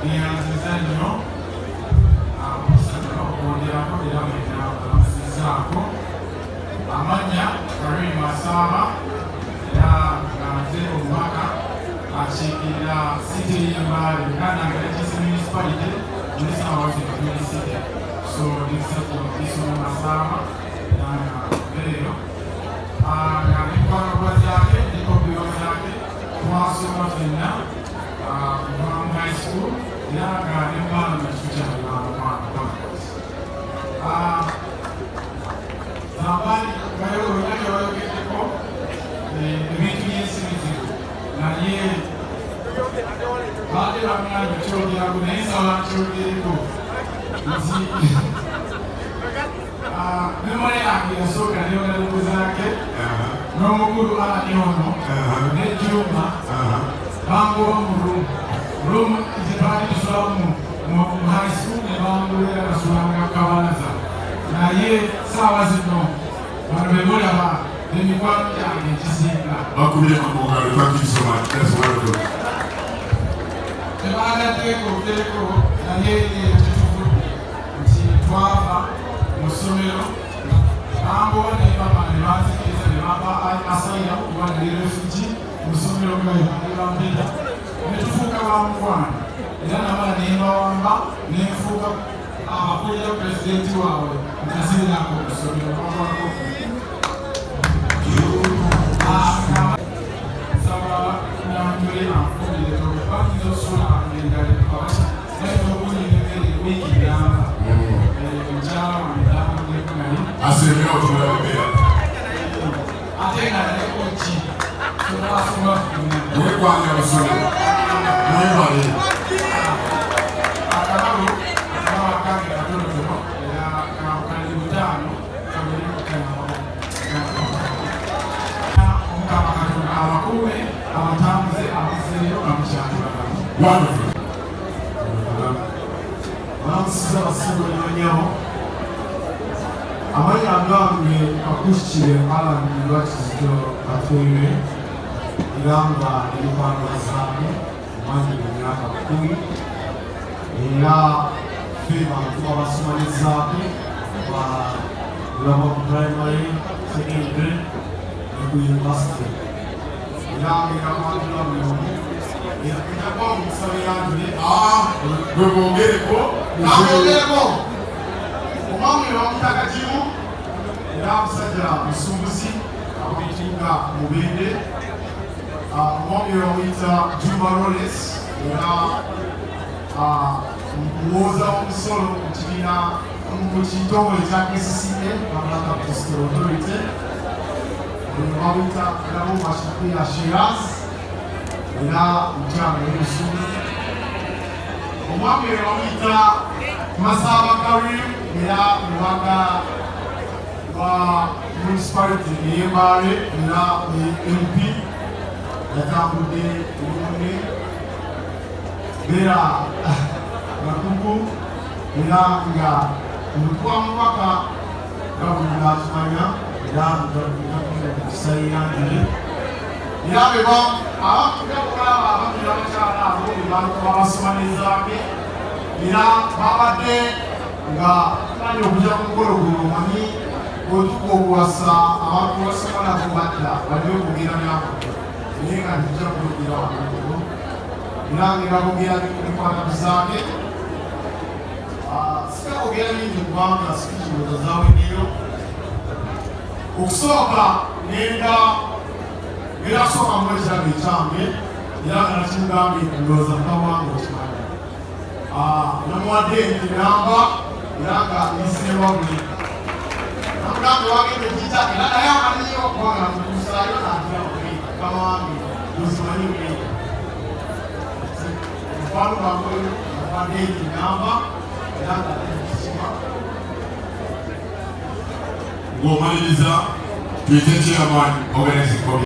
yeyanziza nnyo okusabira okwongerako era wena olamusizaako amannya Karim Masaba era nga nze omubaka akiikirira site y'Embale Uganda Ngalagizi Municipality muri South Community. So ndikusatu Ismail Masaba leero nga n'ebikwakabwa byake n'ekopiro byake twasoma ffenna mu high school era nga n'embala mu kifo Zambali bayolonyake bayogeddeko ebintu by'ensibizibu naye baadde bamwanya kyogeraku naye nsaba nkyogereko nti memole yange yasooka neyonalikuzaake n'omukulu alani ono n'ejjuma bangoba mu rumu zitwali tusulamu mu high school ne bangolera basulanga kabalaza naye saawa zino bano be mulaba n'emikwano gyange ekisinga bakubye amugalo. Thank you so much. That's wonderful. Tebaagateeko obuteeko naye kyetuvudde nti twava mu ssomero bambowa naye bama ne banzikiriza ne bampa asayira okuba nali refugi mu ssomero gabampita ne tufuuka bamukwano era namala ne mbawamba ne nfuuka abakulira pulezidenti waabwe ntazirirako mu ssomero bamwako saba nantule anfumire tokubanza osula endala ekabasa naye tokunyemere wikiramba mukyala wange namudeko naye Asemera otumulabeera. ate nga naleko ki tobasoma Mwekwanya abasomero. Mwebale. akalabo nawakange katonotono era kali butaano kabiri mukanawo omukama katonda abakuume abatambuze abaseeyo amukyatulalamu. Wonderful. Bamusiza abasinga ennyanyawo amanya gange akushikire Alan Kizito Katwire era nga ebikwano zange manyi mu myaka 10 era ffe bantu abasomanizaako balaba ku primary secondary ne ku university era ng'erakwatira buli omu etakwa omusaba yanjule Gwe bogereko. nabogereko omwami wamutagakimu era musajja musumbuzi abamutunga mubende omwami wamuyita Juma Roles era muwoza w'omusolo mu kibiina mu kitongole kya KCCA Bangla Baptist Authority bamuyita Rabu Mashakira Shiraz era mukyanga y'obusuubuzi omwami we bamuyita Masaba Karim era mubaka wa municipality ey'Embale era MP yatambudde obulungi beera batuku era nga omutwe wa mubaka gavumenti akimanya era kisayi yanjule era beba abakugakulaba ababira abakyala abo bebantu babasomanizaake era babadde nga manya okujja ku mukolo guno omanyi otuka okuwasa abantu basomalako badda bali okugera byako naye nga tujja kulugera wakulo era ng'ebabogera bikwatabizaake sikabogera bingi kubanga sikikibuuza zaweddeyo okusooka nenda birasooka mu ekirago ekyange era nga nakimugambye ndowooza mukawanga okimanyi namuwadde entiramba era nga nisirewa buli namugambe wagenda ekita era naye amanyiyo okubanga mukusaayo natira buli kawange ozimanyi buli mukwano gwange namuwadde entiramba era nga nekisima Ng'omaliriza tuyite chairman organizing committee.